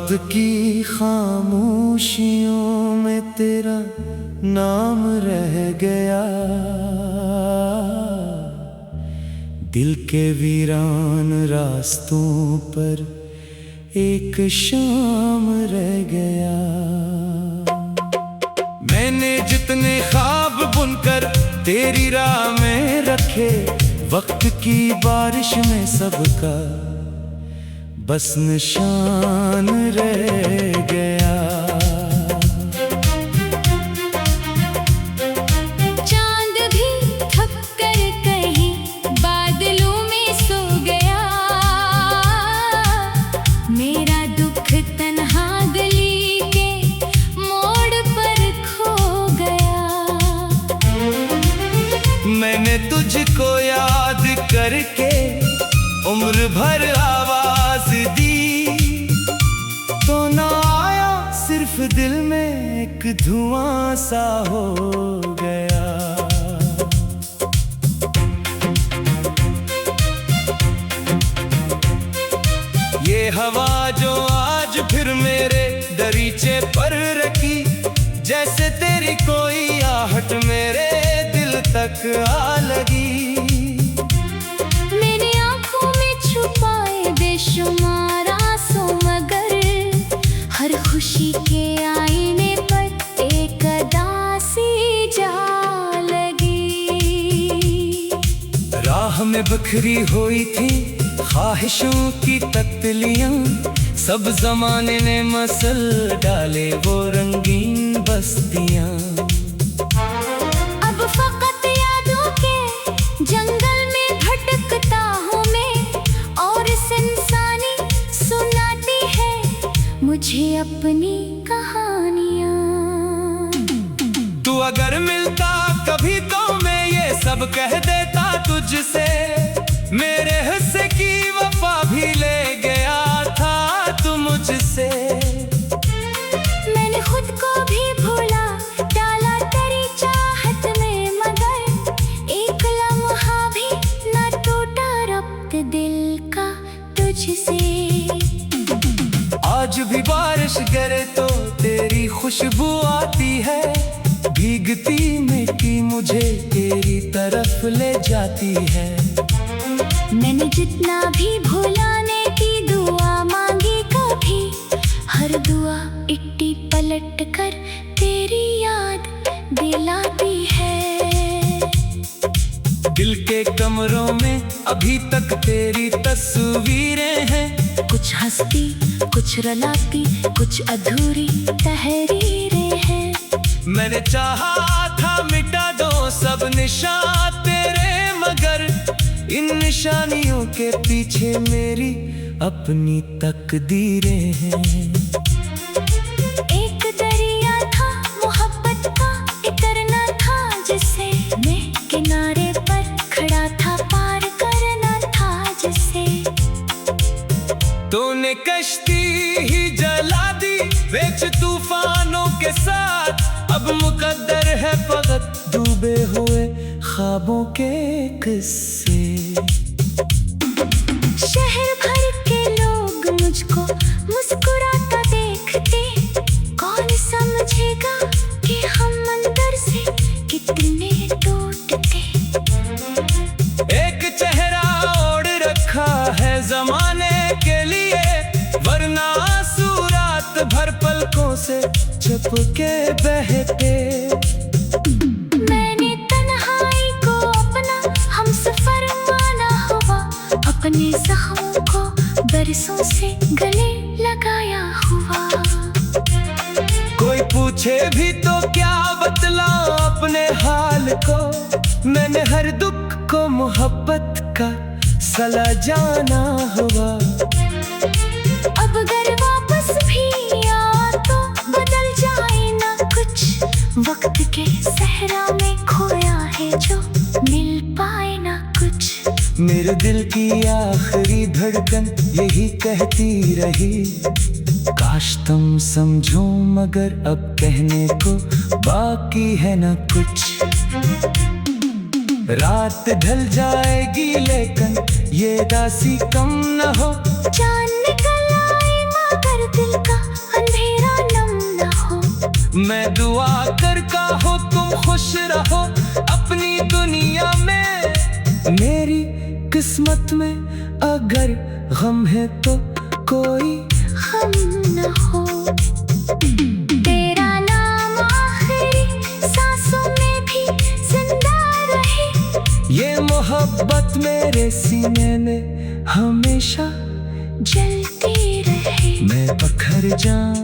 वक्त की खामोशियों में तेरा नाम रह गया, दिल के वीरान रास्तों पर एक शाम रह गया। मैंने जितने ख्वाब बुनकर तेरी राह में रखे, वक्त की बारिश में सबका बस निशान रह गया। चांद भी थक कर कहीं बादलों में सो गया, मेरा दुख तन्हा गली के मोड़ पर खो गया। मैंने तुझको याद करके उम्र भर आवाज दी, तो ना आया सिर्फ दिल में एक धुआं सा हो गया। ये हवा जो आज फिर मेरे दरीचे पर रखी, जैसे तेरी कोई आहट मेरे दिल तक आ लगी। बेशुमार आंसू मगर हर खुशी के आईने पर एक अदासी जा लगी। राह में बिखरी हुई थी ख्वाहिशों की तख्तियां, सब जमाने ने मसल डाले वो रंगीन बस्तियां। अब फकत यादों के जंगल में भटकता हूँ मैं, और इंसानी सुनाती है मुझे अपनी कहानियां। तू अगर मिलता कभी तो मैं ये सब कह देता तुझसे, मेरे हिस्से की वफा भी ले गया था तू मुझसे। मैंने खुद को भी भूला डाला तेरी चाहत में, मगर एक लम्हा भी न टूटा रब्त दिल का तुझसे। आज भी बारिश गिरे तो तेरी खुशबू आती है, भीगती मिट्टी मुझे तेरी तरफ ले जाती है। मैंने जितना भी भुलाने की दुआ मांगी, कभी हर दुआ इट्टी पलट कर तेरी याद दिलाती है। दिल के कमरों में अभी तक तेरी तस्वीरें हैं, कुछ हंसती कुछ रलाती कुछ अधूरी तहरीरें हैं। मैंने चाहा था मिटा दो सब निशान तेरे, मगर इन निशानियों के पीछे मेरी अपनी तकदीरें हैं। एक दरिया था मोहब्बत का इतरना था, जिसे मैं किनारे पर खड़ा था पार करना था जिसे। तूने कश्ती ही जला दी बेच तूफानों के साथ, अब मुकद्दर है फकत डूबे हुए ख्वाबों के किस्से। शहर भर के लोग मुझको मुस्कुराता देखते, कौन समझेगा कि हम अंदर से कितने टूटते। एक चेहरा ओढ़ रखा है जमाने के लिए, वरना आंसू रात भर पलकों से छुपके बहते। मैंने तन्हाई को अपना हमसफर माना हुआ, अपने जख्मों को बरसों से गले लगाया हुआ। कोई पूछे भी तो क्या बतलाऊं अपने हाल को, मैंने हर दुख को मोहब्बत का सला जाना हुआ। अब अगर वापस भी आ तो बदल जाए ना कुछ, वक्त के सहरा में खोया है जो मिल पाए ना कुछ। मेरे दिल की आखिरी धड़कन यही कहती रही, काश तुम समझो मगर अब कहने को बाकी है ना कुछ। रात ढल जाएगी लेकिन ये दासी कम न हो, जान निकल आए मगर दिल का मैं दुआ करता हो तुम खुश रहो अपनी दुनिया में। मेरी किस्मत में अगर गम है तो कोई हम न हो। तेरा नाम आखिरी सांसों में भी जिंदा रहे। ये मोहब्बत मेरे सीने में हमेशा जलती रहे। मैं पखर जाऊं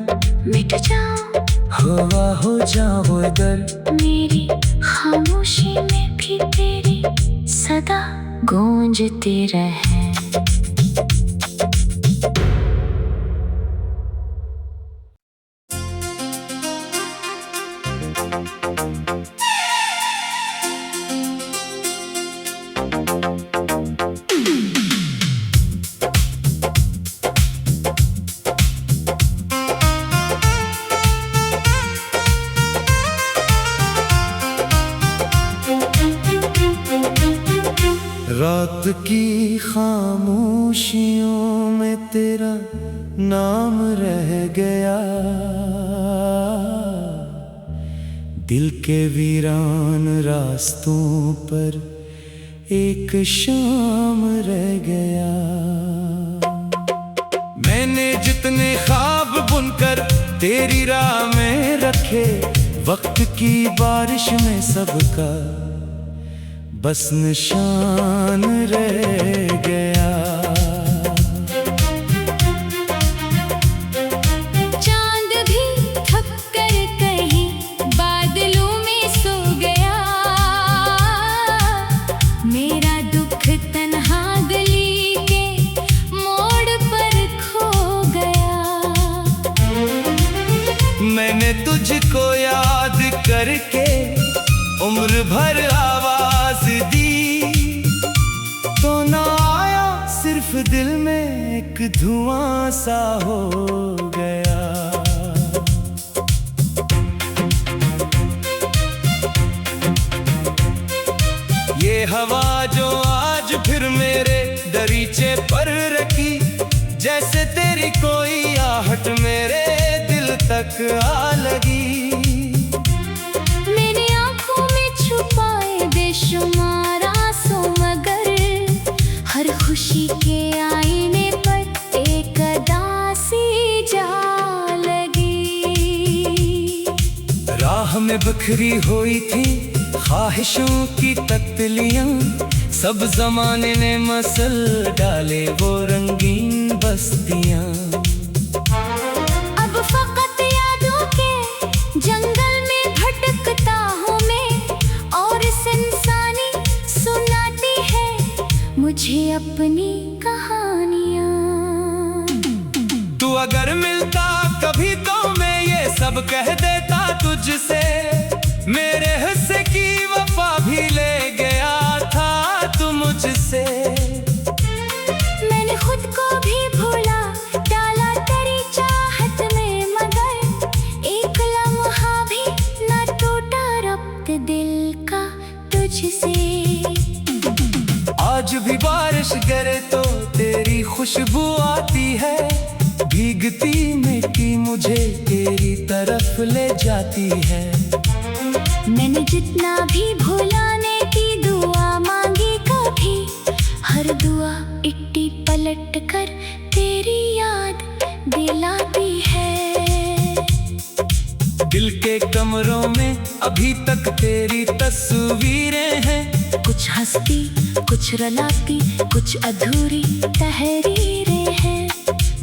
मिट जाऊं हवा हो जाऊं अगर मेरी खामोशी में भी तेरी सदा गूंजती रहे। रात की खामोशियों में तेरा नाम रह गया। दिल के वीरान रास्तों पर एक शाम रह गया। मैंने जितने ख्वाब बुनकर तेरी राह में रखे, वक्त की बारिश में सबका बस निशान रह गया। चांद भी थक कर कहीं बादलों में सो गया। मेरा दुख तन्हा गली के मोड़ पर खो गया। मैंने तुझको याद करके उम्र भर आवाज दी, तो ना आया सिर्फ दिल में एक धुआं सा हो गया। ये हवा जो आज फिर मेरे दरीचे पर रखी, जैसे तेरी कोई आहट मेरे दिल तक आ लगी। छुपाए बेशुमार आंसू मगर हर खुशी के आईने पर एक अदासी जा लगी। राह में बिखरी हुई थी ख्वाहिशों की तख्तियां, सब जमाने ने मसल डाले वो रंगीन बस्तियां। अब फकत यादों के जंगल में भटकता हूँ मैं, और इंसानी सुनाती है मुझे अपनी कहानियां। तू अगर मिलता कभी तो मैं ये सब कह देता तुझसे। मेरे हिस्से की वफा भी ले गया था तू मुझसे। मैंने खुद को भी भूला डाला तेरी चाहत में, मगर एक लम्हा भी न टूटा रब्त दिल का तुझसे। आज भी बारिश गिरे तो तेरी खुशबू आती है, भीगती मिट्टी मुझे तेरी तरफ ले जाती है। मैंने जितना भी भुलाने की दुआ मांगी, कभी हर दुआ इट्टी पलट कर तेरी याद दिलाती है। दिल के कमरों में अभी तक तेरी तस्वीरें हैं, कुछ हंसती कुछ रलाती कुछ अधूरी तहरीरें हैं।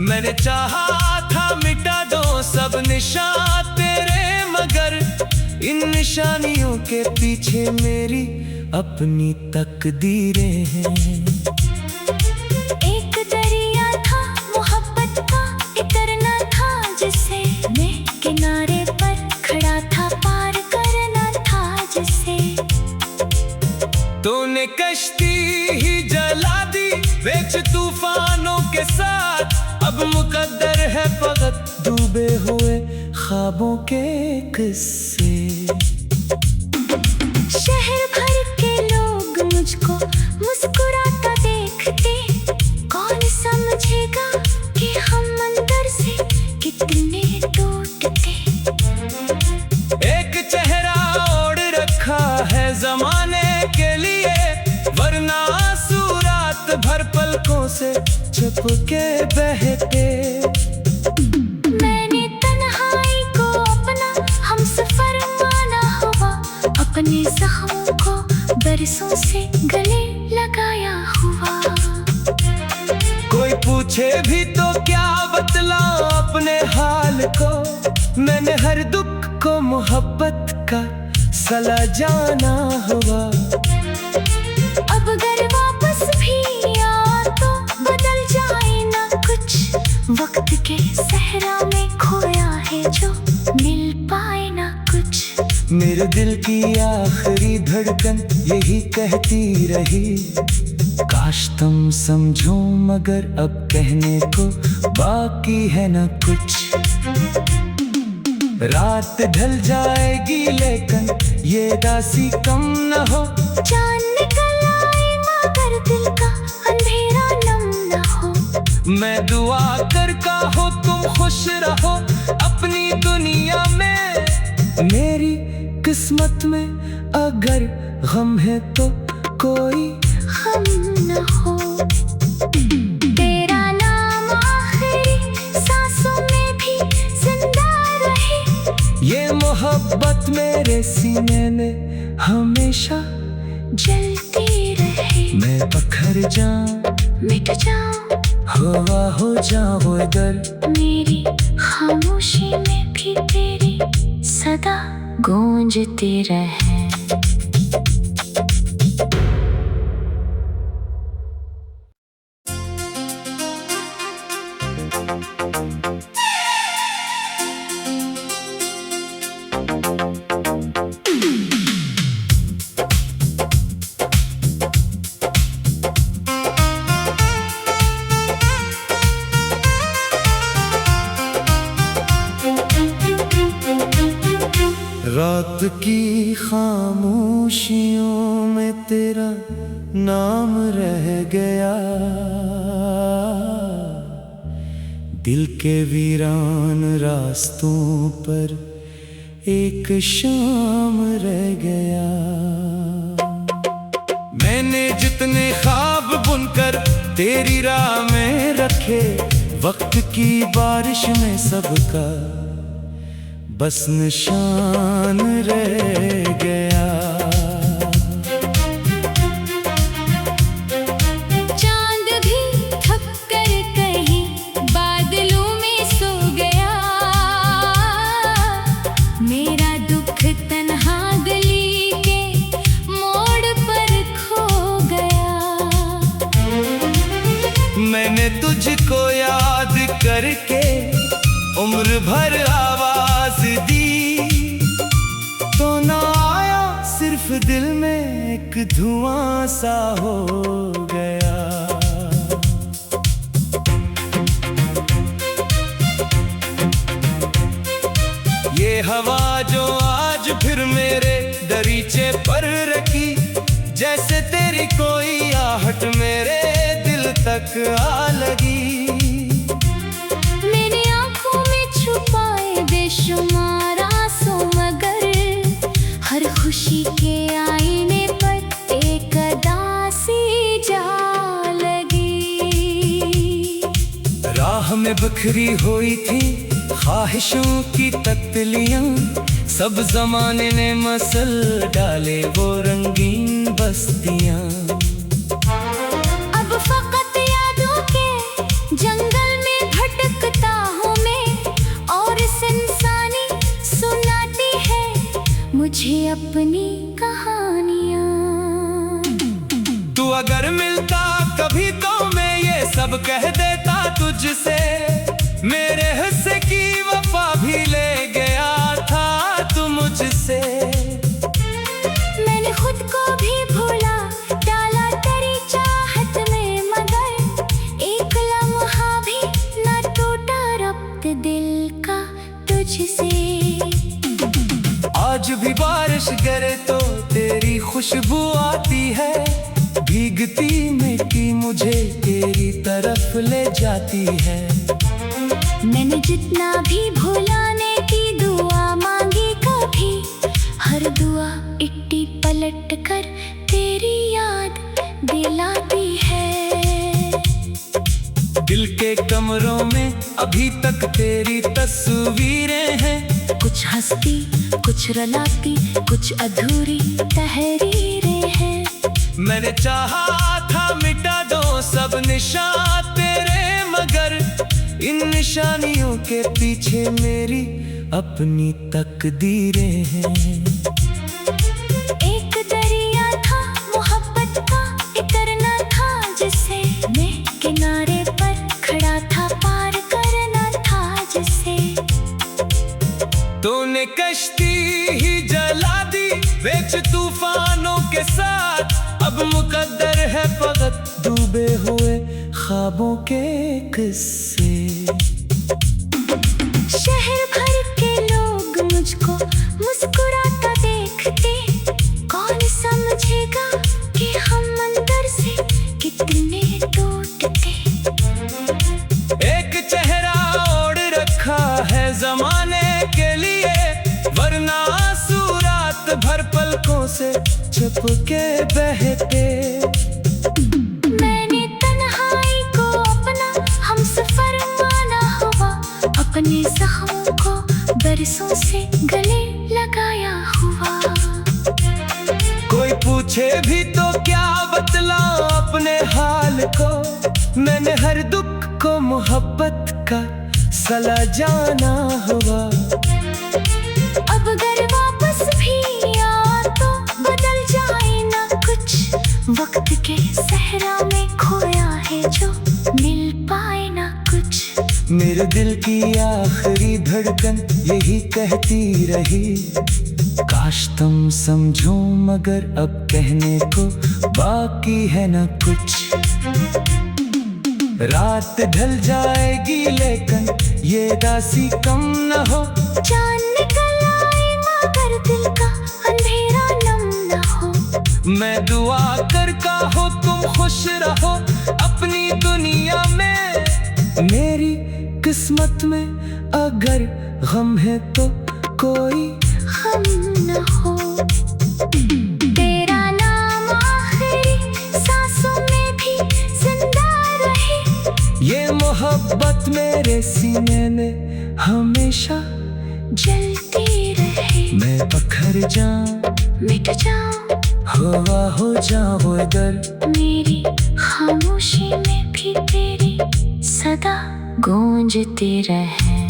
मैंने चाहा था मिटा दो सब निशान तेरे, मगर इन निशानियों के पीछे मेरी अपनी तकदीरें हैं। एक दरिया था मोहब्बत का इतरना था, जिसे मैं किनारे पर खड़ा था पार करना था जिसे। तूने कश्ती ही जला दी बेच तूफानों के साथ, अब मुकद्दर है फकत डूबे हुए ख्वाबों के किस्से। शहर भर के लोग मुझको मुस्कुराता देखते, कौन समझेगा कि हम अंदर से कितने टूटते। से छुपके बहते। मैंने तन्हाई को अपना हमसफर माना हुआ, अपने जख्मों को बरसों से गले लगाया हुआ। कोई पूछे भी तो क्या बतलाऊं अपने हाल को, मैंने हर दुख को मोहब्बत का सला जाना हुआ। अब अगर वापस भी आ तो बदल जाए ना कुछ, वक्त के सहरा में खोया है जो मिल पाए ना कुछ। मेरे दिल की आखिरी धड़कन यही कहती रही, काश तुम समझो मगर अब कहने को बाकी है ना कुछ। रात ढल जाएगी लेकिन ये दासी कम न हो, चांद निकल आए मगर दिल का अंधेरा नम न हो। मैं दुआ करता हो तुम खुश रहो अपनी दुनिया में। मेरी किस्मत में अगर गम है तो कोई हम न हो। तेरा नाम आखिरी सांसों में भी जिंदा रहे, ये मोहब्बत मेरे सीने में हमेशा जलती रहे। मैं पत्थर जाऊं मिट जाऊं हवा हो जाऊं इधर, मेरी खामोशी में भी तेरी सदा गूंजती रहे। रात की खामोशियों में तेरा नाम रह गया, दिल के वीरान रास्तों पर एक शाम रह गया। मैंने जितने ख्वाब बुनकर तेरी राह में रखे, वक्त की बारिश में सबका बस निशान रह गया। चांद भी थक कर कहीं बादलों में सो गया, मेरा दुख तन्हा गली के मोड़ पर खो गया। मैंने तुझको याद करके उम्र भर आवाज दी, तो ना आया सिर्फ दिल में एक धुआं सा हो गया। ये हवा जो आज फिर मेरे दरीचे पर रखी, जैसे तेरी कोई आहट मेरे दिल तक आ लगी। छुपाए बेशुमार आंसू मगर हर खुशी के आईने पर एक दासी जा लगी। राह में बिखरी हुई थी ख्वाहिशों की तख्तियां, सब जमाने ने मसल डाले वो रंगीन बस्तियां। अब फकत यादों के जंगल में भटकता हूँ मैं, और इंसानी सुनाती है मुझे अपनी कहानियाँ। तू अगर मिलता कभी तो मैं ये सब कह देता तुझसे, मेरे हिस्से की वफा भी ले गया था तू मुझसे। मैंने खुद को भी भूला डाला तेरी चाहत में, मगर एक लम्हा भी न टूटा रब्त दिल का तुझसे। आज भी बारिश गिरे तो तेरी खुशबू आती है, भीगती मिट्टी मुझे तेरी तरफ ले जाती है। मैंने जितना भी भुलाने की दुआ मांगी, कभी हर दुआ इट्टी पलट कर तेरी याद दिलाती है। दिल के कमरों में अभी तक तेरी तस्वीरें हैं। कुछ हंसती, कुछ रुलाती, कुछ अधूरी तहरीरें हैं। मैंने चाहा था मिटा दो सब निशान तेरे, मगर इन निशानियों के पीछे मेरी अपनी तकदीरें हैं। एक दरिया था मोहब्बत का, इतरना था जिसे मैं किनारे पर खड़ा था, पार करना था जिसे। तूने कश्ती ही जला दी बेच तूफानों के साथ, अब मुकद्दर है फकत डूबे हुए ख्वाबों के किस्से। शहर भर के लोग मुझको मुस्कुराता देखते, कौन समझेगा कि हम अंदर से कितने टूटते। एक चेहरा ओढ़ रखा है जमाने के लिए, वरना आंसू रात भर पलकों से छुप के बहते। मैंने तन्हाई को अपना हमसफर माना हुआ, अपने जख्मों को बरसों से गले लगाया हुआ। कोई पूछे भी तो क्या बतलाऊं अपने हाल को, मैंने हर दुख को मोहब्बत का सला जाना हुआ। अब अगर वापस भी आ तो बदल जाए ना कुछ, वक्त के सहरा में खोया है जो मिल पाए ना कुछ। मेरे दिल की आखिरी धड़कन यही कहती रही, काश तुम समझो मगर अब कहने को बाकी है ना कुछ। रात ढल जाएगी लेकिन ये दासी कम न हो, चांद निकल आए मगर दिल का अंधेरा नम न हो। मैं दुआ करता हो तुम खुश रहो अपनी दुनिया में। मेरी किस्मत में अगर गम है तो कोई हम न हो। तेरा नाम आखिरी सांसों में भी जिंदा रहे, ये मोहब्बत मेरे सीने में हमेशा जलती रहे। मैं पखर जाऊं, मिट जाऊं, हवा हो जाऊं इधर, मेरी खामोशी में भी तेरी सदा गूंजती रहे।